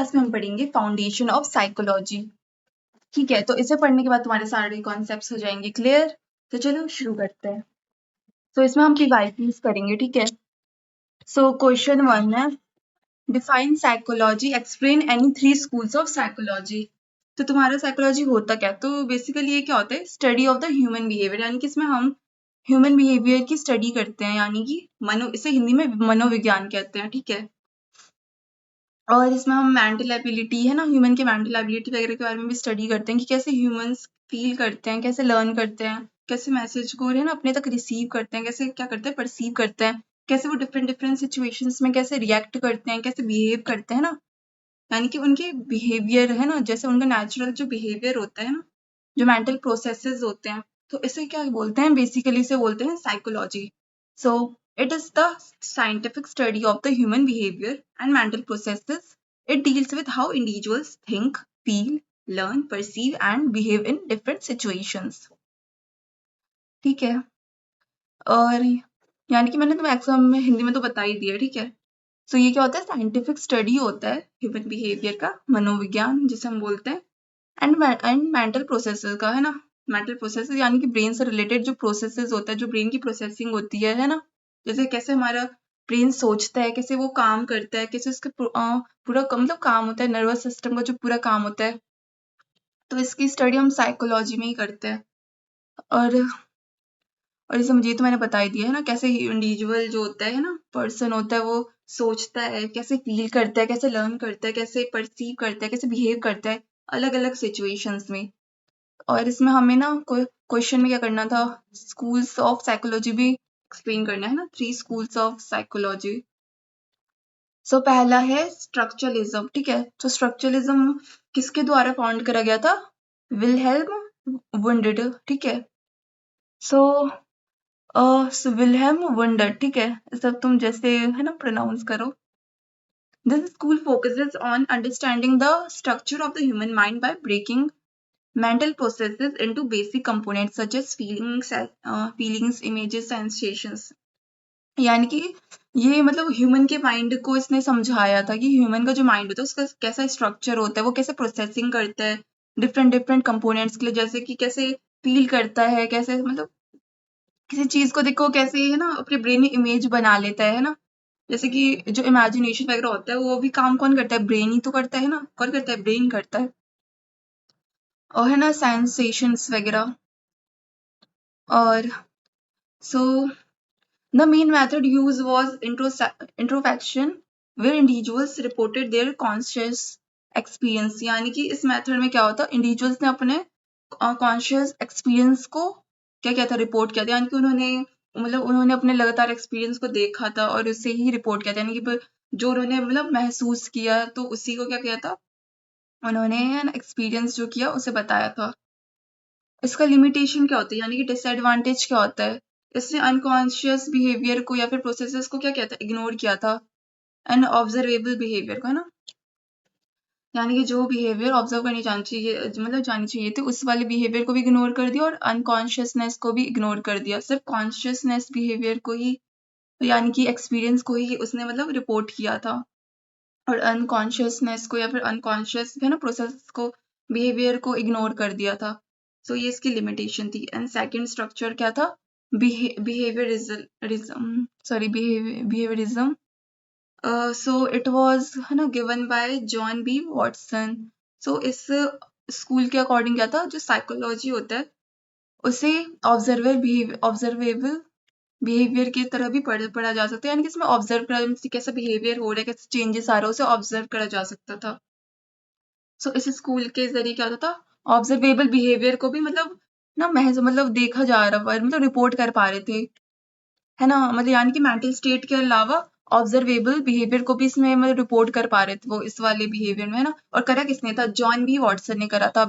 Class में हम पढ़ेंगे फाउंडेशन ऑफ साइकोलॉजी। ठीक है, तो इसे पढ़ने के बाद तुम्हारे सारे कॉन्सेप्ट्स हो जाएंगे क्लियर। तो चलो शुरू करते हैं। तो इसमें हम पीवाईक्यूज करेंगे, ठीक है। सो क्वेश्चन 1 है, define psychology, explain any 3 schools of psychology. तो तुम्हारा साइकोलॉजी होता क्या? तो बेसिकली ये क्या होता है, study of the human behaviour, यानी कि इसमें हम ह्यूमन बिहेवियर की स्टडी करते हैं, यानी कि इसे हिंदी में मनोविज्ञान कहते हैं, ठीक है। और इसमें हम मेंटल एबिलिटी है ना, ह्यूमन के मेंटल एबिलिटी वगैरह के बारे में भी स्टडी करते हैं कि कैसे ह्यूमंस फील करते हैं, कैसे लर्न करते हैं, कैसे मैसेज को है ना अपने तक रिसीव करते हैं, कैसे क्या करते हैं परसीव करते हैं, कैसे वो डिफरेंट डिफरेंट सिचुएशंस में कैसे रिएक्ट करते हैं, कैसे बिहेव करते हैं ना, यानी कि उनके बिहेवियर है ना, जैसे उनका नेचुरल जो बिहेवियर होता है ना, जो मेंटल प्रोसेसेस होते हैं, तो इसे क्या बोलते हैं, बेसिकली इसे बोलते हैं psychology. So it is the scientific study of the human behavior and mental processes. It deals with how individuals think, feel, learn, perceive and behave in different situations. ठीक है, और यानी कि मैंने तुम्हें एग्जाम में हिंदी में तो बता ही दिया, ठीक है। सो ये क्या होता है, साइंटिफिक स्टडी होता है ह्यूमन बिहेवियर का, मनोविज्ञान जिसे हम बोलते हैं, एंड मेंटल प्रोसेसेस का, है ना। मेंटल प्रोसेसेस यानी कि ब्रेन से रिलेटेड जो प्रोसेसेस होता है, जो ब्रेन की प्रोसेसिंग होती है ना, जैसे कैसे हमारा ब्रेन सोचता है, कैसे वो काम करता है, कैसे उसका पूरा मतलब काम होता है, नर्वस सिस्टम का जो पूरा काम होता है, तो इसकी स्टडी हम साइकोलॉजी में ही करते हैं। और इसे मुझे तो मैंने बता ही दिया है ना, कैसे इंडिविजुअल जो होता है ना, पर्सन होता है, वो सोचता है, कैसे फील करता है, कैसे लर्न करता है, कैसे परसीव करता है, कैसे बिहेव करता है अलग अलग सिचुएशंस में। और इसमें हमें ना क्वेश्चन में क्या करना था, स्कूल्स ऑफ साइकोलॉजी भी एक्सप्लेन करना है ना, 3 स्कूल्स ऑफ साइकोलॉजी। सो पहला है स्ट्रक्चरलिज्म, ठीक है। तो स्ट्रक्चरलिज्म किसके द्वारा फाउंड करा गया था, विल्हेल्म वुंडेड, ठीक है। सो विल्हेल्म वुंडेड, ठीक है, सब तुम जैसे है ना प्रोनाउंस करो। This school focuses on understanding the structure of the human mind by breaking mental processes into basic components such as feelings, images, sensations. यानी कि ये मतलब ह्यूमन के माइंड को इसने समझाया था कि ह्यूमन का जो माइंड होता है उसका कैसा स्ट्रक्चर होता है, वो कैसे प्रोसेसिंग करता है डिफरेंट डिफरेंट कंपोनेंट्स के लिए, जैसे कि कैसे फील करता है, कैसे मतलब किसी चीज को देखो कैसे है ना अपने ब्रेन में इमेज बना लेता है ना। जैसे कि जो इमेजिनेशन वगैरह होता है वो भी काम कौन करता है, ब्रेन ही तो करता है ना, कौन करता है, ब्रेन करता है। और है ना सेंसेशंस वगैरह। और so the main method used was introspection, where individuals reported their conscious experience. यानी कि इस मेथड में क्या होता, इंडिविजुअल्स ने अपने कॉन्शियस एक्सपीरियंस को क्या किया था, रिपोर्ट किया था, यानी कि उन्होंने अपने लगातार एक्सपीरियंस को देखा था और उससे ही रिपोर्ट किया था, यानी कि जो उन्होंने मतलब महसूस किया तो उसी को क्या किया था, उन्होंने एक्सपीरियंस जो किया उसे बताया था। इसका लिमिटेशन क्या होता है, यानी कि डिसएडवांटेज क्या होता है, इसने अनकॉन्शियस बिहेवियर को या फिर प्रोसेसेस को क्या किया था, इग्नोर किया था, एंड ऑब्जर्वेबल बिहेवियर को, है ना, यानी कि जो बिहेवियर ऑब्जर्व करनी जानी चाहिए थी उस वाले बिहेवियर को भी इग्नोर कर दिया, और अनकॉन्शियसनेस को भी इग्नोर कर दिया, सिर्फ कॉन्शियसनेस बिहेवियर को ही यानी कि एक्सपीरियंस को ही उसने मतलब रिपोर्ट किया था, और अनकॉन्शियसनेस को या फिर अनकॉन्शियस है ना प्रोसेस को, बिहेवियर को इग्नोर कर दिया था। सो ये इसकी लिमिटेशन थी। एंड सेकंड स्ट्रक्चर क्या था, बिहेवियरिज्म। सो इट वाज है ना given by John B Watson. So इस स्कूल के अकॉर्डिंग क्या था, जो साइकोलॉजी होता है उसे ऑब्जर्वेबल बिहेवियर की तरह भी पढ़ा जा सकता है, यानी कि इसमें ऑब्जर्व करा कैसा बिहेवियर हो रहा है, कैसे चेंजेस आ रहा है, उसे ऑब्जर्व करा जा सकता था। सो इस स्कूल के जरिए क्या होता था, ऑब्जर्वेबल बिहेवियर को भी मतलब देखा जा रहा है, मतलब रिपोर्ट कर पा रहे थे, है ना, मतलब यानी कि मेंटल स्टेट के अलावा ऑब्जर्वेबल बिहेवियर को भी इसमें मतलब रिपोर्ट कर पा रहे थे वो इस वाले बिहेवियर में, है ना। और करा किसने था, जॉन बी वॉटसन ने करा था।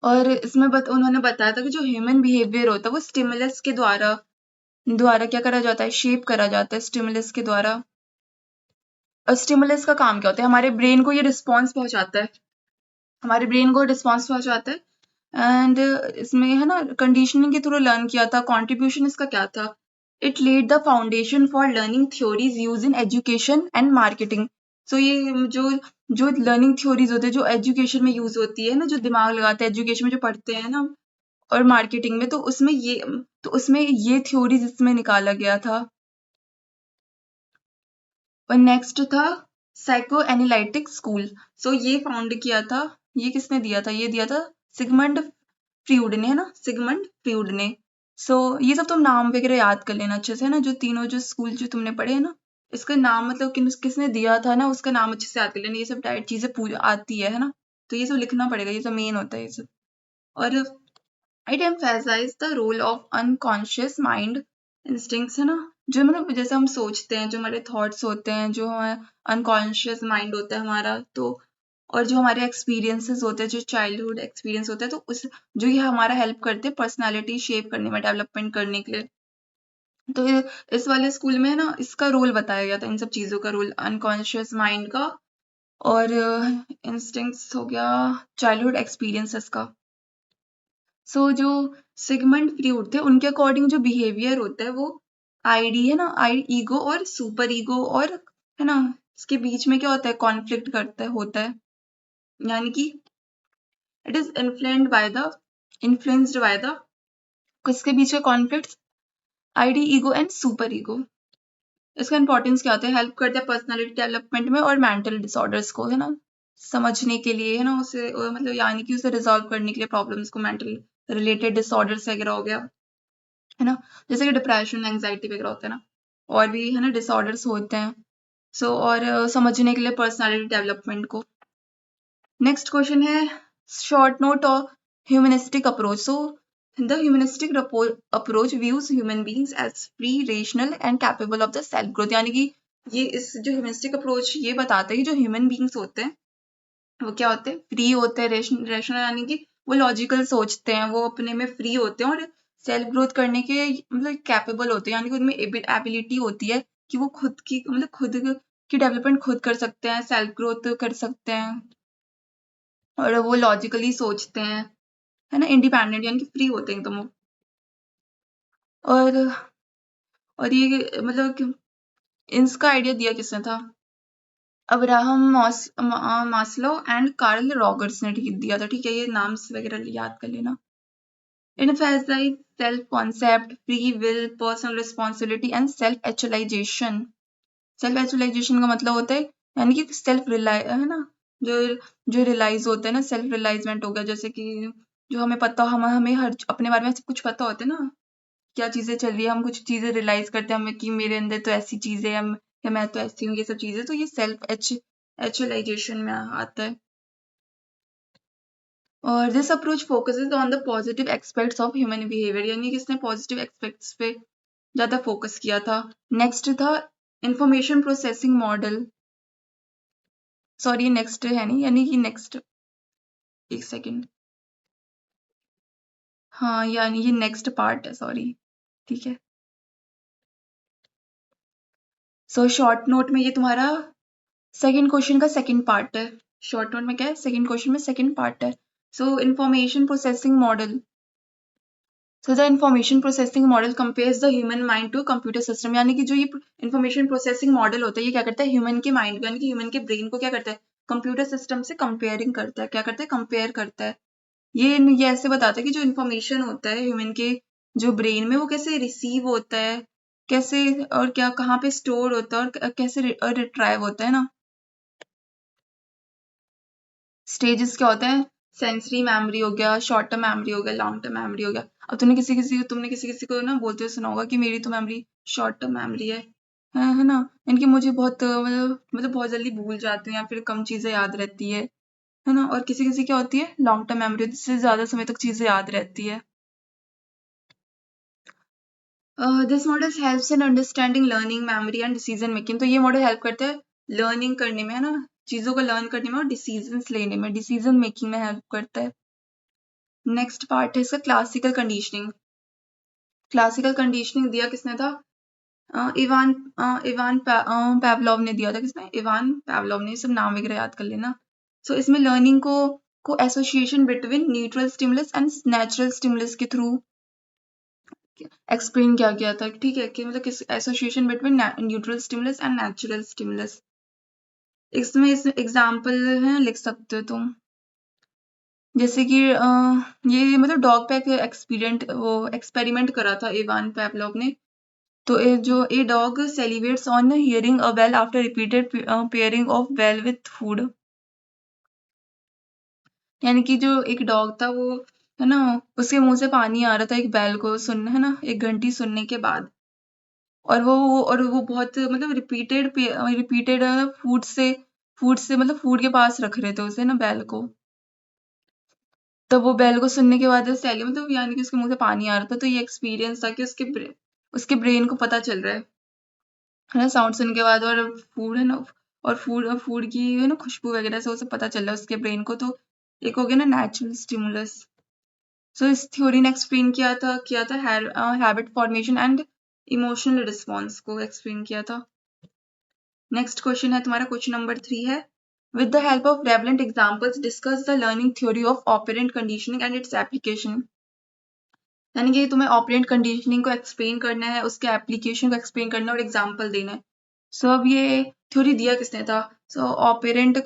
और इसमें उन्होंने बताया था कि जो ह्यूमन बिहेवियर होता है वो स्टिमुलस के द्वारा क्या करा जाता है, शेप करा जाता है स्टिमुलस के द्वारा। और स्टिमुलस का काम क्या होता है, हमारे ब्रेन को ये रिस्पॉन्स पहुंचाता है, एंड इसमें है ना कंडीशनिंग के थ्रू लर्न किया था। कॉन्ट्रीब्यूशन इसका क्या था, it laid the foundation for learning theories use in education and marketing. So ये जो जो लर्निंग थ्योरीज होते हैं जो एजुकेशन में यूज होती है ना, जो दिमाग लगाते हैं एजुकेशन में जो पढ़ते हैं ना, और मार्केटिंग में, तो उसमें ये थ्योरीज इसमें निकाला गया था। और नेक्स्ट था साइको एनालिटिक स्कूल। सो ये फाउंड किया था, ये किसने दिया था, ये दिया था सिगमंड फ्रीड ने, है ना, सिगमंड फ्रीड ने। सो ये सब तुम नाम वगैरह याद कर लेना अच्छे से, है ना, जो तीनों जो स्कूल जो तुमने पढ़े हैं ना, इसका नाम मतलब किसने दिया था ना, उसका नाम अच्छे से याद कर लेना। ये सब डायरेक्ट चीजें आती है ना, तो ये सब लिखना पड़ेगा, ये सब मेन होता है ये सब। और it emphasise the role of unconscious mind instincts, है ना, जो मतलब जैसे हम सोचते हैं, जो हमारे थॉट्स होते हैं, जो हमारा अनकॉन्शियस माइंड होता है हमारा, तो और जो हमारे एक्सपीरियंसेस होते हैं, जो चाइल्डहुड एक्सपीरियंस होता है, तो उस जो ये हमारा हेल्प करते हैं पर्सनालिटी शेप करने में, डेवलपमेंट करने के लिए। तो इस वाले स्कूल में है ना, इसका रोल बताया गया था, इन सब चीजों का रोल, अनकॉन्शियस माइंड का, और इंस्टिंक्ट्स हो गया, चाइल्डहुड एक्सपीरियंसेस का। सो जो सिगमंड फ्रीड थे, उनके अकॉर्डिंग जो बिहेवियर होता है वो आईडी, है ना, आई ईगो और सुपर ईगो, और है ना, इसके बीच में क्या होता है, कॉन्फ्लिक्ट करता है, होता है, यानी कि it is influenced by the किसके बीच का conflict, ID ego and super ego. इसका इंपॉर्टेंस क्या होता है, हेल्प करता है पर्सनालिटी डेवलपमेंट में और मेंटल डिसऑर्डर्स को, है ना, समझने के लिए, है ना, उसे मतलब यानी कि उसे रिजॉल्व करने के लिए, प्रॉब्लम्स को, मेंटल रिलेटेड डिसऑर्डर्स वगैरह हो गया, है ना, जैसे कि डिप्रेशन एंग्जाइटी वगैरह होता है ना, और भी है ना डिसऑर्डर्स होते हैं। सो और समझने के लिए पर्सनालिटी डेवलपमेंट को। नेक्स्ट क्वेश्चन है शॉर्ट नोट और humanistic approach. So the humanistic approach views human beings as free, rational and capable of the self growth, यानी कि ये इस जो ह्यूमनिस्टिक अप्रोच ये बताता है कि जो ह्यूमन बींग्स होते हैं वो क्या होते हैं, फ्री होते हैं, रेशनल यानी कि वो लॉजिकल सोचते हैं, वो अपने में फ्री होते हैं, और सेल्फ ग्रोथ करने के मतलब कैपेबल होते हैं, यानी कि उनमें एबिलिटी होती है कि वो खुद की मतलब खुद की डेवलपमेंट खुद कर सकते हैं, सेल्फ ग्रोथ कर सकते हैं, और वो लॉजिकली सोचते हैं, है ना, इंडिपेंडेंट यानी कि फ्री होते हैं एकदम वो। और ये मतलब इसका आइडिया दिया किसने था, Abraham Maslow and Carl Rogers ने ठीक दिया था, ठीक है, ये नाम वगैरह याद कर लेना। It emphasizes self-concept, free will, personal responsibility and self-actualization. Self-actualization का मतलब होता है यानी कि सेल्फ रिलाई, है ना, जो जो रियलाइज होता है ना, सेल्फ रियलाइजमेंट हो गया, जैसे कि जो हमें पता, हमें हर अपने बारे में सब कुछ पता होता है ना, क्या चीजें चल रही है, हम कुछ चीजें रियलाइज करते हैं हमें कि मेरे अंदर तो ऐसी चीजें हैं, या मैं तो ऐसी हूँ, ये सब चीजें, तो ये सेल्फ एक्चुअलाइजेशन में आता है। और this approach focuses on the positive aspects of human behaviour, यानी कि इसने पॉजिटिव एस्पेक्ट्स पे ज्यादा फोकस किया था। नेक्स्ट था information processing model, sorry next है नहीं, यानी कि नेक्स्ट, एक सेकेंड, हाँ यानी ये नेक्स्ट पार्ट है, सॉरी, ठीक है। सो शॉर्ट नोट में ये तुम्हारा सेकेंड क्वेश्चन का सेकेंड पार्ट है। शॉर्ट नोट में क्या है, सेकेंड क्वेश्चन में सेकेंड पार्ट है। सो information processing model, so the information processing model compares the human mind to computer system, यानी कि जो ये information processing model होता है ये क्या करता है, ह्यूमन के माइंड यानी कि ह्यूमन के ब्रेन को क्या करता है, कंप्यूटर सिस्टम से कंपेयरिंग करता है, क्या करता है, कंपेयर करता है। ये ऐसे बताता है कि जो इन्फॉर्मेशन होता है ह्यूमन के जो ब्रेन में वो कैसे रिसीव होता है, कैसे और क्या कहाँ पे स्टोर होता है, और कैसे रिट्राइव होता है ना। स्टेजेस क्या होते हैं, सेंसरी मेमोरी हो गया, शॉर्ट टर्म मेमोरी हो गया, लॉन्ग टर्म मेमोरी हो गया। अब तुमने किसी किसी को ना बोलते हुए सुना होगा कि मेरी तो मेमोरी शॉर्ट टर्म मेमोरी है ना, इनकी मुझे बहुत मतलब बहुत जल्दी भूल जाती हूँ, या फिर कम चीजें याद रहती है ना, और किसी किसी क्या होती है लॉन्ग टर्म मेमोरी, जिससे ज्यादा समय तक चीजें याद रहती है। This model helps in understanding learning, memory and decision making, तो ये मॉडल हेल्प करता है लर्निंग करने में, है ना, चीजों को लर्न करने में, और डिसीजंस लेने में, डिसीजन मेकिंग में हेल्प करता है। नेक्स्ट पार्ट है इसका क्लासिकल कंडीशनिंग। क्लासिकल कंडीशनिंग दिया किसने था, इवान इवान पैवलोव ने दिया था, किसने, इवान पैवलोव ने, सब नाम वगैरह याद कर लेना। सो इसमें लर्निंग को association between neutral stimulus and natural stimulus के थ्रू एक्सप्लेन किया गया था, ठीक है, कि मतलब किस association between neutral stimulus and natural stimulus. इसमें एग्जाम्पल है, लिख सकते हो तुम, जैसे कि ये मतलब डॉग पे एक्सपेरिमेंट करा था इवान पेवलोव ने। तो जो a dog salivates on hearing a bell after repeated pairing of bell with food. यानी कि जो एक डॉग था वो, है ना, उसके मुंह से पानी आ रहा था एक बेल को सुन, है ना, एक घंटी सुनने के बाद। और वो बहुत मतलब रिपीटेड फूड से मतलब फूड के पास रख रहे थे उसे ना बेल को। तब वो बेल को सुनने के बाद सैली मतलब यानी कि उसके मुंह से पानी आ रहा था। तो ये एक्सपीरियंस था कि उसके ब्रेन को पता चल रहा है ना, साउंड सुनने के बाद। और फूड है ना, और फूड की है ना खुशबू वगैरह से उसे पता चल रहा है उसके ब्रेन को। तो एक हो गया ना नेचुरल स्टिमुलस। सो इस थ्योरी ने एक्सप्लेन किया था habit formation and emotional response को एक्सप्लेन किया था। नेक्स्ट क्वेश्चन है तुम्हारा, क्वेश्चन नंबर 3 है, with the help of relevant examples discuss the learning theory of operant conditioning and its application. यानी कि तुम्हें ऑपरेंट कंडीशनिंग को एक्सप्लेन करना है, उसके एप्लीकेशन को एक्सप्लेन करना है और एग्जांपल देना है। सो अब ये थ्योरी दिया किसने था? सो ऑपरेंट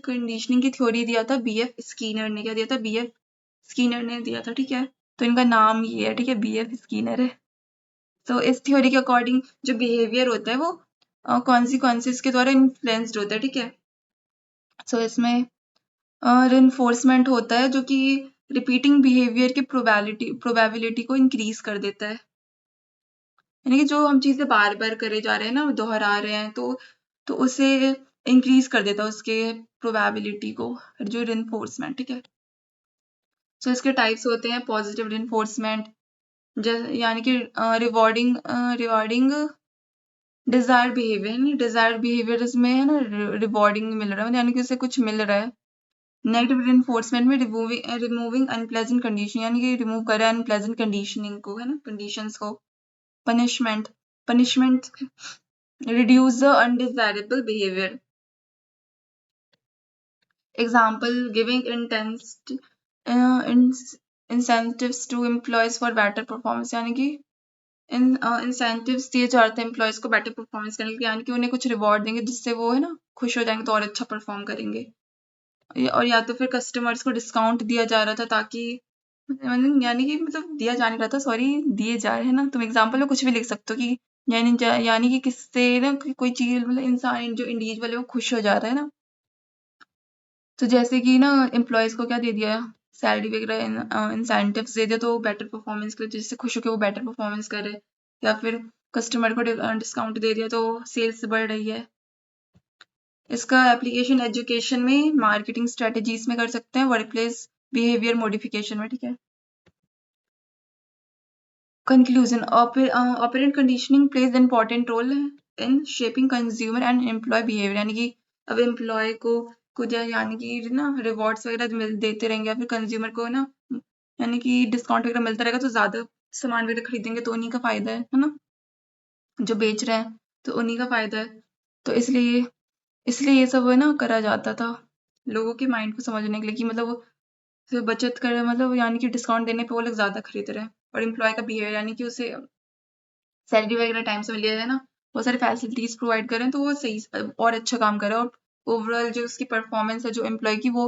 कंडीशनिंग की थ्योरी दिया था बीएफ स्कीनर ने। क्या दिया था? बीएफ स्कीनर ने दिया था, ठीक है। तो इनका नाम ये है, ठीक है, बीएफ स्कीनर है। तो इस थ्योरी के अकॉर्डिंग जो बिहेवियर होता है वो कॉन्सिक्वेंसेस के द्वारा इन्फ्लुएंस्ड होता है, ठीक है। सो इसमें रिइंफोर्समेंट होता है जो कि रिपीटिंग बिहेवियर की प्रोबेबिलिटी को इंक्रीज कर देता है। यानी कि जो हम चीजें बार बार करे जा रहे हैं ना, दोहरा रहे हैं, तो उसे इंक्रीज कर देता है उसके प्रोबेबिलिटी को, जो रिइंफोर्समेंट, ठीक है। सो इसके टाइप्स होते हैं पॉजिटिव रिइंफोर्समेंट, यानी कि rewarding desired behaviour. Desired behaviour इसमें है ना रिवॉर्डिंग मिल रहा है, यानी कि उसे कुछ मिल रहा है। नेगेटिव रिइंफोर्समेंट में रिमूविंग अनप्लेजेंट कंडीशन, यानी कि रिमूव करे अनप्लेजेंट कंडीशनिंग को, है ना, कंडीशंस को। Punishment reduce the undesirable behaviour. Example giving incentives to employees for better performance, यानी कि इंसेंटिव्स दिए जाते हैं एम्प्लॉयज को बेटर परफॉर्मेंस करने के लिए, यानी कि उन्हें कुछ रिवॉर्ड देंगे जिससे वो है ना खुश हो जाएंगे तो और अच्छा परफॉर्म करेंगे। और या तो फिर कस्टमर्स को डिस्काउंट दिया जा रहा था ताकि यानी कि मतलब दिया जा नहीं रहा था, सॉरी, दिए जा रहे हैं ना। तुम एग्जाम्पल में कुछ भी लिख सकते हो कि यानी कि किससे ना कोई चीज मतलब इंसान जो इंडिविजुअल है वो खुश हो जा रहा है ना। तो जैसे कि ना एम्प्लॉयज को क्या दे दिया, सैलरी वगैरह इंसेंटिव्स दे दिया तो बेटर परफॉर्मेंस के लिए, जिससे खुश होकर वो बेटर परफॉर्मेंस करे। या फिर कस्टमर को डिस्काउंट दे दिया तो सेल्स बढ़ रही है। इसका एप्लीकेशन एजुकेशन में, मार्केटिंग स्ट्रेटेजीज में कर सकते हैं, वर्क प्लेस बिहेवियर मॉडिफिकेशन में, ठीक है। Conclusion, operant conditioning plays important role in shaping consumer and employ behaviour. यानी कि अब एम्प्लॉय को कुछ यानी कि ना रिवॉर्ड्स वगैरह देते रहेंगे, या फिर कंज्यूमर को ना यानी कि डिस्काउंट वगैरह मिलता रहेगा तो ज्यादा सामान वगैरह खरीदेंगे तो उन्हीं का फायदा है ना, जो बेच रहे हैं तो उन्हीं का फायदा है। तो इसलिए ये सब है ना करा जाता था लोगों के माइंड को समझने के लिए कि मतलब वो बचत कर, मतलब यानी कि डिस्काउंट देने पे वो लोग ज्यादा खरीद रहे हैं। और एम्प्लॉय का बिहेवियर यानी कि उसे सैलरी वगैरह टाइम से मिल जाए ना, बहुत सारी फैसिलिटीज प्रोवाइड करें तो वो सही और अच्छा काम करे, और ओवरऑल जो उसकी परफॉर्मेंस है जो एम्प्लॉय की वो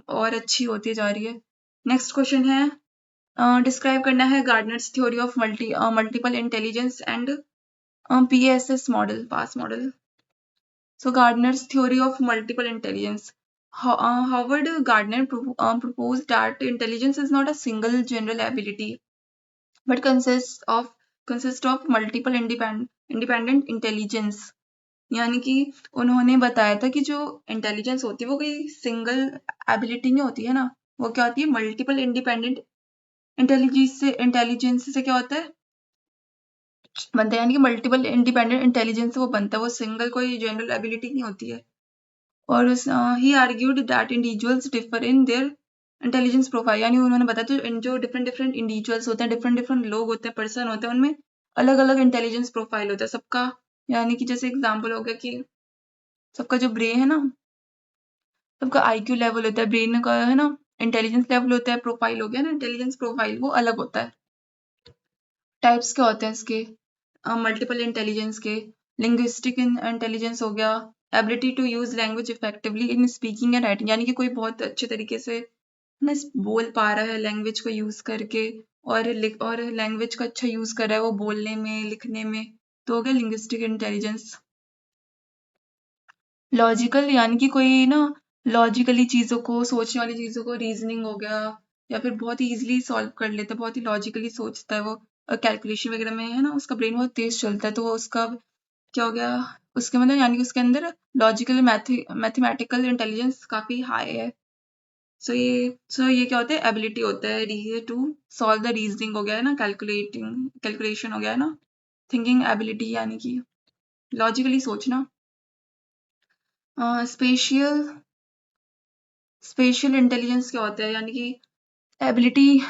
और अच्छी होती जा रही है। नेक्स्ट क्वेश्चन है, डिस्क्राइब करना है Gardner's theory of multiple intelligence and PASS model, pass model. So Gardner's theory of multiple intelligence. Howard Gardner proposed that intelligence is not a single general ability, but consists of multiple independent intelligence. यानी कि उन्होंने बताया था कि जो intelligence होती है वो कोई सिंगल एबिलिटी नहीं होती है ना, वो क्या होती है, मल्टीपल इंडिपेंडेंट इंटेलिजेंस से क्या होता है, बनता है। यानी कि मल्टीपल इंडिपेंडेंट इंटेलिजेंस से वो बनता है, वो सिंगल कोई जनरल एबिलिटी नहीं होती है। और he argued that individuals differ in their intelligence profile. यानी उन्होंने बताया तो जो डिफरेंट डिफरेंट इंडिविजुअल्स होते हैं, डिफरेंट डिफरेंट लोग होते हैं, पर्सन होते हैं, उनमें अलग अलग इंटेलिजेंस प्रोफाइल होता है सबका। यानी कि जैसे एग्जांपल हो गया कि सबका जो ब्रेन है ना, सबका IQ लेवल होता है, ब्रेन का है ना इंटेलिजेंस लेवल होता है, प्रोफाइल हो गया ना इंटेलिजेंस प्रोफाइल, वो अलग होता है। टाइप्स क्या होते हैं इसके, मल्टीपल इंटेलिजेंस के, लिंग्विस्टिक इंटेलिजेंस हो गया, ability to use language effectively in speaking and writing, यानी कि कोई बहुत अच्छे तरीके से ना बोल पा रहा है लैंग्वेज को यूज करके, और लैंग्वेज का अच्छा यूज कर रहा है वो बोलने में लिखने में, तो हो गया लिंग्विस्टिक इंटेलिजेंस। लॉजिकल यानी कि कोई ना लॉजिकली चीज़ों को, सोचने वाली चीज़ों को, रीजनिंग हो गया, या फिर बहुत ही ईजिली सॉल्व कर लेता है, बहुत ही लॉजिकली सोचता है वो, और कैलकुलेशन वगैरह में है ना उसका ब्रेन बहुत तेज चलता है, तो वो उसका क्या हो गया, उसके मतलब यानी कि उसके अंदर लॉजिकल मैथमेटिकल इंटेलिजेंस काफ़ी हाई है। सो ये क्या होता है, एबिलिटी होता है टू सॉल्व द रीजनिंग हो गया है ना, कैलकुलेशन हो गया है ना, थिंकिंग एबिलिटी यानी कि लॉजिकली सोचना। स्पेशियल स्पेशियल इंटेलिजेंस क्या होता है, यानी कि एबिलिटी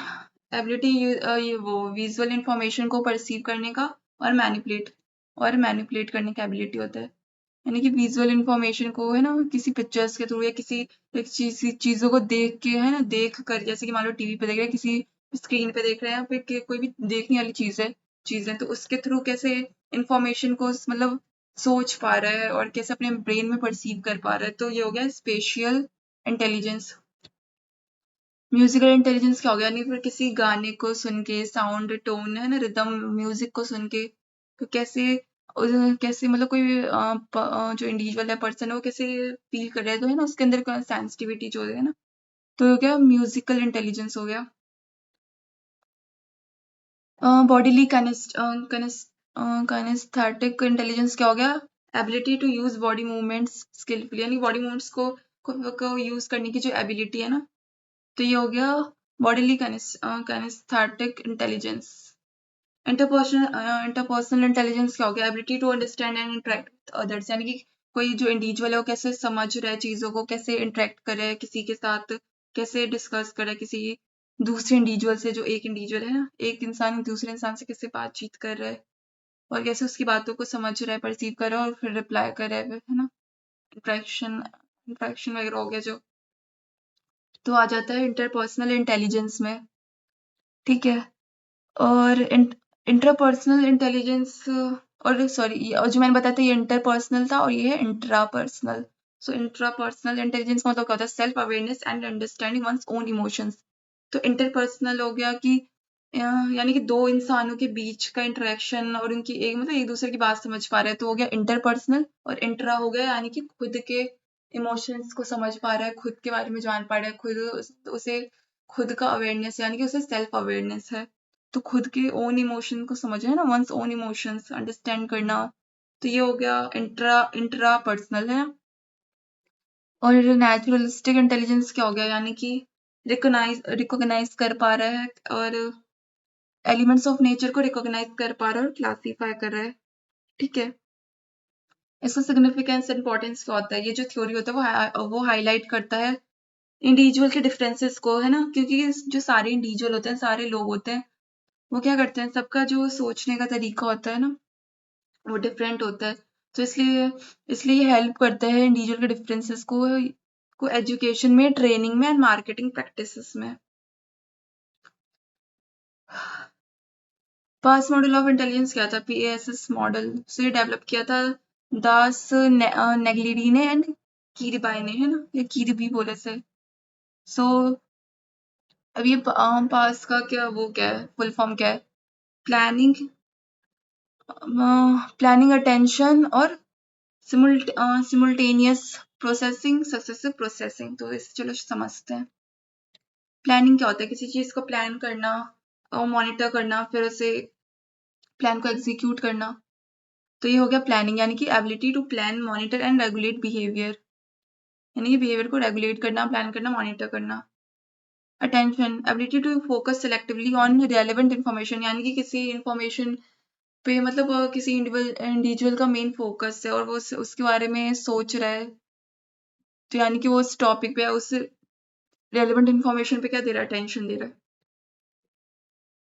एबिलिटी ये वो विजुअल इंफॉर्मेशन को परसीव करने का और मैनिपुलेट करने का एबिलिटी होता है, यानी कि विजुअल इंफॉर्मेशन को है ना किसी पिक्चर्स के थ्रू या किसी एक चीज़ों को देख के है ना, देख कर, जैसे कि मान लो टीवी पे देख रहे हैं, किसी स्क्रीन पे देख रहे हैं, या फिर कोई भी देखने वाली चीज़ है तो उसके थ्रू कैसे इंफॉर्मेशन को मतलब सोच पा रहा है और कैसे अपने ब्रेन में परसीव कर पा रहा है, तो ये हो गया स्पेशियल इंटेलिजेंस। म्यूजिकल इंटेलिजेंस क्या हो गया, यानी फिर किसी गाने को सुन के, साउंड टोन है ना, रिदम म्यूजिक को सुन के, तो कैसे मतलब कोई जो इंडिविजुअल है, पर्सन है, वो कैसे फील कर रहा है, तो है ना उसके अंदर का सेंसिटिविटी जो है ना, तो हो गया म्यूजिकल इंटेलिजेंस हो गया। बॉडीली काइनेस्थेटिक इंटेलिजेंस क्या हो गया, ability to use body movements skilfully, यानी बॉडी मूवमेंट्स को यूज करने की जो एबिलिटी है ना, तो ये हो गया bodily kinesthetic intelligence. Interpersonal intelligence क्या हो गया, ability to understand and interact with others, यानी कि कोई जो इंडिविजुअल है वो कैसे समझ रहा है चीज़ों को, कैसे इंटरेक्ट कर रहा है किसी के साथ, कैसे डिस्कस कर रहा है किसी दूसरे इंडिविजुअल से, जो एक इंडिविजुअल है ना, एक इंसान दूसरे इंसान से कैसे बातचीत कर रहा है और कैसे उसकी बातों को समझ रहा है, परसीव कर रहा है और फिर रिप्लाई कर रहा है ना, इंट्रैक्शन इंट्रैक्शन वगैरह हो गया जो, तो आ जाता है इंटरपर्सनल इंटेलिजेंस में। ठीक है, और इंट्रापर्सनल इंटेलिजेंस, और सॉरी, और जो मैंने बताया था ये इंटरपर्सनल था और ये है इंट्रापर्सनल। सो इंट्रापर्सनल इंटेलिजेंस का मतलब क्या होता है, self awareness and understanding one's own emotions. तो इंटरपर्सनल हो गया कि यानी कि दो इंसानों के बीच का इंटरेक्शन और उनकी एक मतलब एक दूसरे की बात समझ पा रहे हैं, तो हो गया इंटरपर्सनल। और इंट्रा हो गया यानी कि खुद के इमोशंस को समझ पा रहा है, खुद के बारे में जान पा रहा है, उसे खुद का अवेयरनेस, यानी कि उसे सेल्फ अवेयरनेस है, तो खुद के ओन इमोशन को समझना है ना, वंस ओन इमोशंस अंडरस्टैंड करना, तो ये हो गया इंट्रा पर्सनल है। और नेचुरलिस्टिक इंटेलिजेंस क्या हो गया, यानी कि रिकॉग्नाइज कर पा रहा है और एलिमेंट्स ऑफ नेचर को रिकॉग्नाइज कर पा रहा है और क्लासीफाई कर रहा है। ठीक है, इसका सिग्निफिकेंस इंपॉर्टेंस क्या होता है, ये जो थ्योरी होता है वो हाईलाइट करता है इंडिविजुअल के डिफरेंसेस को, है ना, क्योंकि जो सारे इंडिविजुअल होते हैं, सारे लोग होते हैं, वो क्या करते हैं, सबका जो सोचने का तरीका होता है ना वो डिफरेंट होता है, तो इसलिए इसलिए ये हेल्प करता है इंडिविजुअल के डिफरेंसेस को एजुकेशन में, ट्रेनिंग में एंड मार्केटिंग प्रैक्टिसेस में। पास मॉडल ऑफ इंटेलिजेंस क्या था, PASS मॉडल, से डेवलप किया था दास नेग्लिडी ने एंड कीरबाई ने, है ना, या कीरबी बोले से। सो अब ये पास का क्या है, फुल फॉर्म क्या है, प्लानिंग प्लानिंग अटेंशन और सिमुल्टेनियस प्रोसेसिंग, सक्सेसिव प्रोसेसिंग। तो इसे चलो समझते हैं। प्लानिंग क्या होता है, किसी चीज को प्लान करना और मॉनिटर करना, फिर उसे प्लान को एग्जीक्यूट करना, तो ये हो गया प्लानिंग, यानी कि ability to plan, monitor and regulate behaviour, यानी कि बिहेवियर को रेगुलेट करना, प्लान करना, मॉनिटर करना। Attention, ability to focus selectively on relevant information, यानी कि किसी इन्फॉर्मेशन पे मतलब किसी इंडिविजुअल का मेन फोकस है और वो उसके बारे में सोच रहा है, तो यानी कि वो उस टॉपिक पे, उस रेलेवेंट इन्फॉर्मेशन पे क्या दे रहा है, अटेंशन दे रहा है।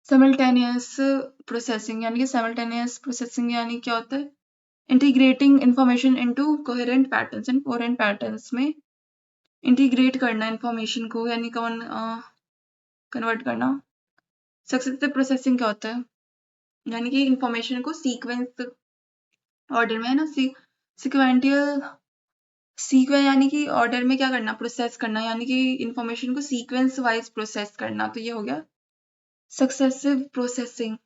सिमल्टेनियस प्रोसेसिंग, यानी कि सिमल्टेनियस प्रोसेसिंग यानी क्या होता है, integrating information into coherent patterns, and coherent patterns में इंटीग्रेट करना इन्फॉर्मेशन को, यानी कन्वर्ट करना। सक्सेसिव प्रोसेसिंग क्या होता है, यानी कि इन्फॉर्मेशन को सीक्वेंस ऑर्डर में, है ना, सिक्वेंटियल सीक्वेंस यानी कि ऑर्डर में क्या करना, प्रोसेस करना, यानी कि इंफॉर्मेशन को सीक्वेंस वाइज प्रोसेस करना, तो ये हो गया सक्सेसिव प्रोसेसिंग।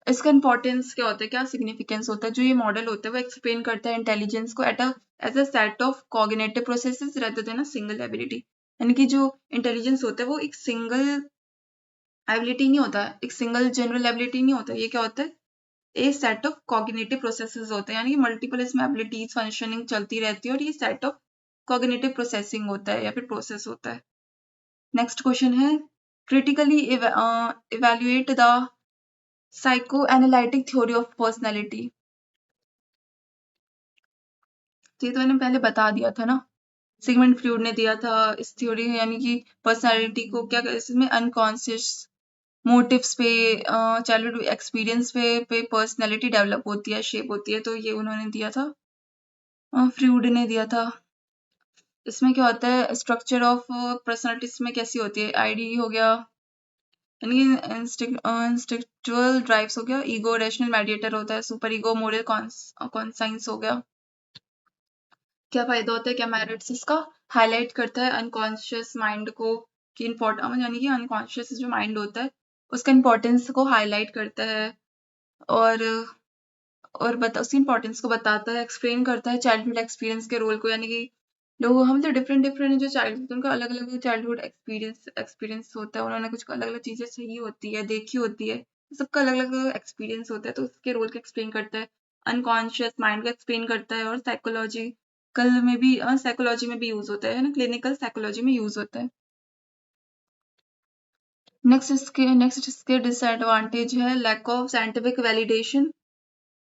इसका इंपॉर्टेंस क्या होता है, क्या सिग्निफिकेंस होता है, जो ये मॉडल होता है वो एक्सप्लेन करता है इंटेलिजेंस को as a set of cognitive processes rather than a single ability. यानी कि जो इंटेलिजेंस होता है वो एक सिंगल एबिलिटी नहीं होता, एक सिंगल जनरल एबिलिटी नहीं होता, ये क्या होता है, ए सेट ऑफ कॉग्निटिव प्रोसेसेस होते हैं, यानी कि मल्टीपल इसमें एबिलिटीज फंक्शनिंग चलती रहती है और ये सेट ऑफ कॉग्निटिव प्रोसेसिंग होता है या फिर प्रोसेस होता है। नेक्स्ट क्वेश्चन है, critically evaluate the psychoanalytic theory of personality. ये तो मैंने पहले बता दिया था ना, सिगमंड फ्रॉइड ने दिया था इस थ्योरी, यानी कि पर्सनैलिटी को क्या इसमें अनकॉन्शियस मोटिव्स पे, चाइल्डहुड एक्सपीरियंस पे पर्सनैलिटी डेवलप होती है, शेप होती है, तो ये उन्होंने दिया था, फ्रॉइड ने दिया था। इसमें क्या होता है, स्ट्रक्चर ऑफ पर्सनैलिटी में कैसी होती है, आईडी हो गया, यानी इंस्टिंक्चुअल ड्राइव्स हो गया, ईगो रैशनल मेडिएटर होता है, सुपर ईगो मोरल कॉन्साइंस हो गया। क्या फायदा होता है, क्या मेरिट्स, इसका हाईलाइट करता है अनकॉन्शियस माइंड को कि इम्पोर्टेंट, यानी कि अनकॉन्शियस जो माइंड होता है उसका इम्पोर्टेंस को हाईलाइट करता है और उसकी इम्पोर्टेंस को बताता है, एक्सप्लेन करता है चाइल्डहुड एक्सपीरियंस के रोल को, यानी कि लोग हम तो डिफरेंट डिफरेंट जो चाइल्ड उनका अलग अलग चाइल्डहुड एक्सपीरियंस होता है, उन्होंने कुछ अलग अलग चीजें सही होती है देखी होती है, सबका अलग अलग एक्सपीरियंस होता है, तो उसके रोल को एक्सप्लेन करता है, अनकॉन्शियस माइंड को एक्सप्लेन करता है, और साइकोलॉजी में भी यूज होता है ना, क्लिनिकल साइकोलॉजी में यूज होता है। नेक्स्ट इसके डिसएडवांटेज है लैक ऑफ साइंटिफिक वैलिडेशन,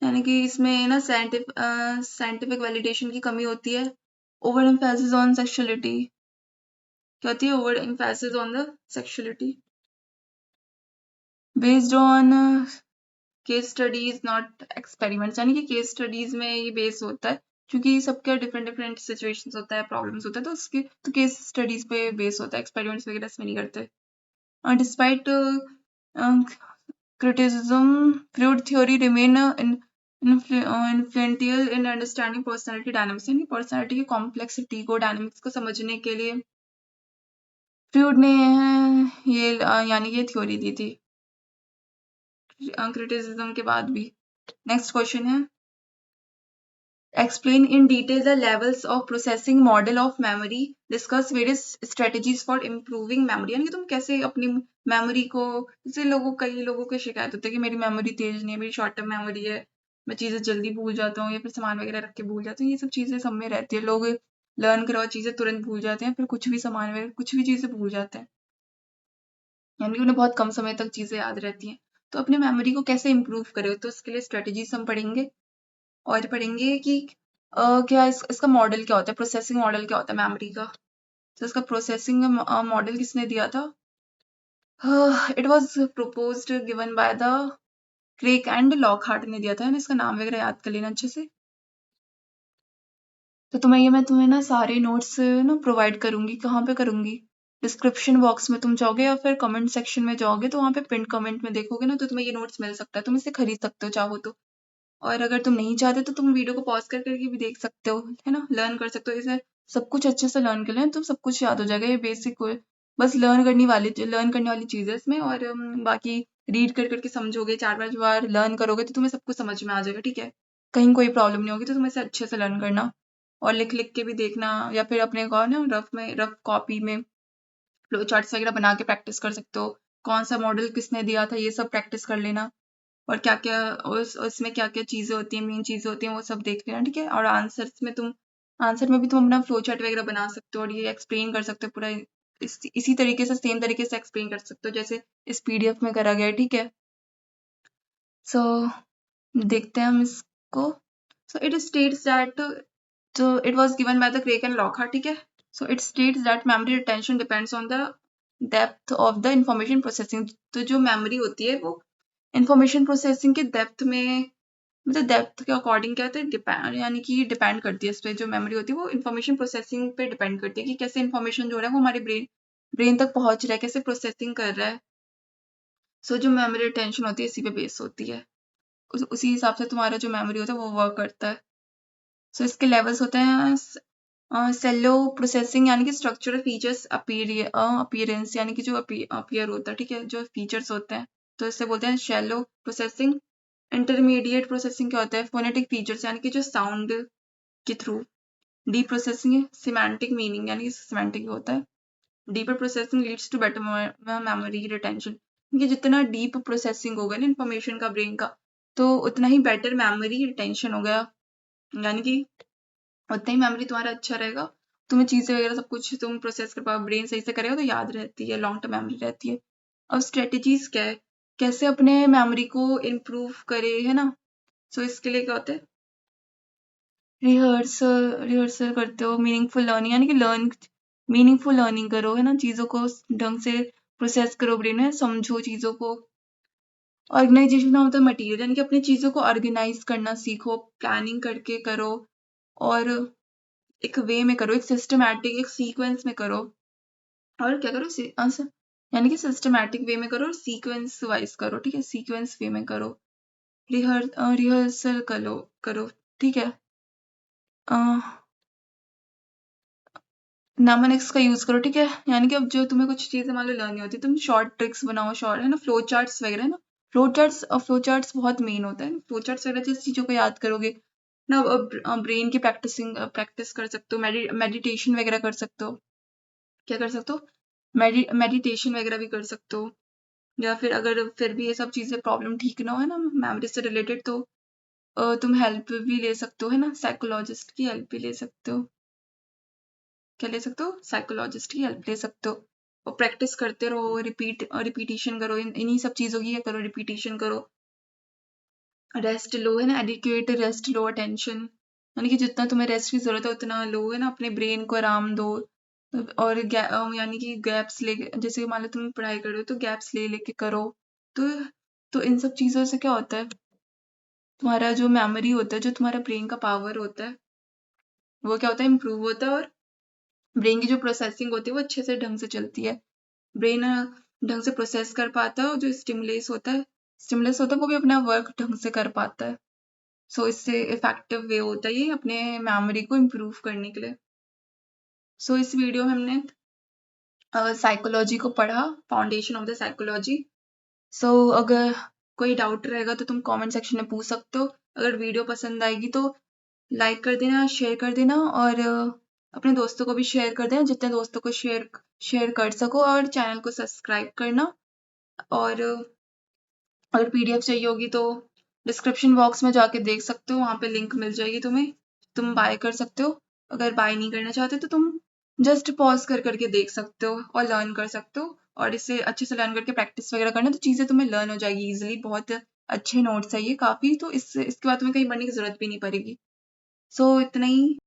यानी कि इसमें ना साइंटिफिक वैलिडेशन की कमी होती है। ओवर एम्फेसिस ऑन सेक्सुअलिटी, क्या होती है, over emphasis on the sexuality based on case studies not experiments, यानी कि केस स्टडीज में ये बेस होता है, क्योंकि सबका डिफरेंट डिफरेंट सिचुएशंस होता है, प्रॉब्लम्स होता है, तो उसके तो केस स्टडीज पे बेस होता है, एक्सपेरिमेंट्स वगैरह इसमें नहीं करते। Despite criticism, Freud theory remain influential in understanding personality dynamics, यानी पर्सनालिटी की कॉम्प्लेक्सिटी को, डायनामिक्स को समझने के लिए फ्रूड ने ये यानी ये थ्योरी दी थी क्रिटिसिज्म के बाद भी। नेक्स्ट क्वेश्चन है, explain in detail the levels of processing model of memory, discuss various strategies for improving memory, यानी कि तुम कैसे अपनी मेमोरी को, जैसे कई लोगों को शिकायत होती है कि मेरी मेमोरी तेज नहीं है, मेरी शॉर्ट टर्म मेमोरी है, मैं चीजें जल्दी भूल जाता हूँ या फिर सामान वगैरह रख के भूल जाता हूँ, ये सब चीजें सब में रहती है, लोग लर्न करो चीजें तुरंत भूल जाते हैं, फिर कुछ भी सामान वगैरह कुछ भी चीजें भूल जाते हैं, यानी कि उन्हें बहुत कम समय तक चीजें याद रहती हैं। तो अपनी मेमोरी को कैसे इंप्रूव करें, तो इसके लिए स्ट्रेटेजीज हम पढ़ेंगे, और पढ़ेंगे कि क्या इसका मॉडल क्या होता है, प्रोसेसिंग मॉडल क्या होता है मेमोरी का। तो इसका प्रोसेसिंग मॉडल किसने दिया था, it was proposed given by the crack and Lockhart ने दिया था, इसका नाम वगैरह याद कर लेना अच्छे से। तो मैं तुम्हें ना सारे नोट्स ना प्रोवाइड करूंगी, कहाँ पे करूंगी, डिस्क्रिप्शन बॉक्स में तुम जाओगे या फिर कमेंट सेक्शन में जाओगे, तो वहाँ पे पिन कमेंट में देखोगे ना, तो तुम्हें ये नोट्स मिल सकता है, तुम इसे खरीद सकते हो चाहो तो, और अगर तुम नहीं चाहते तो तुम वीडियो को पॉज करके भी देख सकते हो, है ना, लर्न कर सकते हो, इसे सब कुछ अच्छे से लर्न कर लेना, तो सब कुछ याद हो जाएगा, ये बेसिक बस लर्न करने वाली चीज है इसमें, और बाकी रीड कर करके समझोगे, 4-5 बार लर्न करोगे तो तुम्हें सब कुछ समझ में आ जाएगा, ठीक है, कहीं कोई प्रॉब्लम नहीं होगी, तो तुम इसे अच्छे से लर्न करना, और लिख लिख के भी देखना, या फिर अपने को ना रफ कॉपी में फ्लो चार्ट्स वगैरह बना के प्रैक्टिस कर सकते हो, कौन सा मॉडल किसने दिया था ये सब प्रैक्टिस कर लेना, और क्या क्या उसमें क्या क्या चीजें होती हैं, मेन चीजें होती हैं, वो सब देख लेना, ठीक है, और आंसर में भी तुम अपना फ्लो चार्ट वगैरह बना सकते हो, और ये एक्सप्लेन कर सकते हो पूरा, इसी तरीके से सेम तरीके से एक्सप्लेन कर सकते हो जैसे इस पीडीएफ में करा गया है, ठीक है। सो देखते हैं हम इसको, so it states that, so it was given by the Craig and Lockhart, ठीक है, so it states that memory retention depends on the depth of the information processing, तो जो मेमोरी होती है वो इंफॉर्मेशन प्रोसेसिंग के डेप्थ में, मतलब डेप्थ के अकॉर्डिंग क्या होता है, डिपेंड, यानी कि डिपेंड करती है इस पे, जो मेमोरी होती है वो इंफॉर्मेशन प्रोसेसिंग पे डिपेंड करती है कि कैसे इंफॉर्मेशन जो है वो हमारे ब्रेन तक पहुंच रहा है, कैसे प्रोसेसिंग कर रहा है, सो जो मेमोरी रिटेंशन होती है इसी पे बेस होती है, उसी हिसाब से तुम्हारा जो मेमोरी होता है वो वर्क करता है। सो इसके लेवल्स होते हैं सेलो प्रोसेसिंग यानी कि स्ट्रक्चरल फीचर्स अपीयरेंस यानी कि जो अपीयर होता है, ठीक है, जो फीचर्स होते हैं, तो इसे बोलते हैं शैलो प्रोसेसिंग। इंटरमीडिएट प्रोसेसिंग क्या होता है? फोनेटिक फीचर्स यानी कि जो साउंड के थ्रू। डीप प्रोसेसिंग है सिमेंटिक मीनिंग यानी कि सिमेंटिक होता है। Deeper processing leads to better memory retention, क्योंकि जितना डीप प्रोसेसिंग होगा ना इन्फॉर्मेशन का ब्रेन का, तो उतना ही बेटर मेमोरी रिटेंशन हो गया, यानी कि उतना ही मेमोरी तुम्हारा अच्छा रहेगा, तुम्हें चीजें वगैरह सब कुछ तुम प्रोसेस कर पाओ, ब्रेन सही से करेगा तो याद रहती है, लॉन्ग टर्म मेमोरी रहती है। अब स्ट्रेटेजीज क्या है, कैसे अपने मेमोरी को इम्प्रूव करे, है ना? सो इसके लिए क्या होता है, रिहर्सल करते हो, मीनिंगफुल लर्निंग यानी कि मीनिंगफुल लर्निंग करो, है ना, चीजों को ढंग से प्रोसेस करो ब्रेन में, समझो चीजों को। ऑर्गेनाइजेशन होता है मटेरियल यानी कि अपनी चीजों को ऑर्गेनाइज करना सीखो, प्लानिंग करके करो, और एक वे में करो, एक सिस्टमैटिक एक सीक्वेंस में करो। और क्या करो, यानी कि सिस्टमैटिक वे में करो और सीक्वेंस वाइज करो, ठीक है, सीक्वेंस वे में करो। रिहर्सल करो, ठीक है। नामोनिक्स का यूज करो, ठीक है, यानी कि अब जो तुम्हें कुछ चीजें मान लो लर्न होती है, तुम शॉर्ट ट्रिक्स बनाओ, शॉर्ट, है ना, फ्लो चार्ट्स वगैरह, है ना, फ्लो चार्ट्स बहुत मेन होता है, फ्लो चार्ट्स वगैरह जिस चीजों को याद करोगे ना, ब्रेन की प्रैक्टिस कर सकते हो, मेडिटेशन वगैरह कर सकते हो। क्या कर सकते हो? मेडिटेशन वगैरह भी कर सकते हो, या फिर अगर फिर भी ये सब चीजें प्रॉब्लम ठीक ना हो, है ना, मेमोरी से रिलेटेड, तो तुम हेल्प भी ले सकते हो, है ना, साइकोलॉजिस्ट की हेल्प भी ले सकते हो। क्या ले सकते हो? साइकोलॉजिस्ट की हेल्प ले सकते हो। और प्रैक्टिस करते रहो, रिपीटिशन करो, इन्हीं सब चीजों की करो, रिपीटिशन करो। रेस्ट लो, है ना, एडिक्वेट रेस्ट लो, अटेंशन यानी कि जितना तुम्हें रेस्ट की जरूरत है उतना लो, है ना, अपने ब्रेन को आराम दो। और यानी कि गैप्स ले, जैसे मान लो तुम पढ़ाई कर रहे हो तो गैप्स ले लेके करो। तो इन सब चीजों से क्या होता है, तुम्हारा जो मेमोरी होता है, जो तुम्हारा ब्रेन का पावर होता है, वो क्या होता है, इम्प्रूव होता है, और ब्रेन की जो प्रोसेसिंग होती है वो अच्छे से ढंग से चलती है। ब्रेन ढंग से प्रोसेस कर पाता है, और जो स्टिमुलस होता है वो भी अपना वर्क ढंग से कर पाता है। सो इससे इफेक्टिव वे होता है ये अपने मेमोरी को इम्प्रूव करने के लिए। सो इस वीडियो में हमने साइकोलॉजी को पढ़ा, फाउंडेशन ऑफ द साइकोलॉजी। सो अगर कोई डाउट रहेगा तो तुम कमेंट सेक्शन में पूछ सकते हो। अगर वीडियो पसंद आएगी तो लाइक कर देना, शेयर कर देना, और अपने दोस्तों को भी शेयर कर देना, जितने दोस्तों को शेयर कर सको, और चैनल को सब्सक्राइब करना। और अगर पीडीएफ चाहिए होगी तो डिस्क्रिप्शन बॉक्स में जाके देख सकते हो, वहां पे लिंक मिल जाएगी तुम्हें, तुम बाय कर सकते हो। अगर बाय नहीं करना चाहते तो तुम जस्ट पॉज करके देख सकते हो और लर्न कर सकते हो, और इससे अच्छे से लर्न करके प्रैक्टिस वगैरह करना तो चीजें तुम्हें लर्न हो जाएगी इजिली। बहुत अच्छे नोट्स है ये काफी, तो इसके बाद तुम्हें कहीं पढ़ने की जरूरत भी नहीं पड़ेगी। सो इतना ही।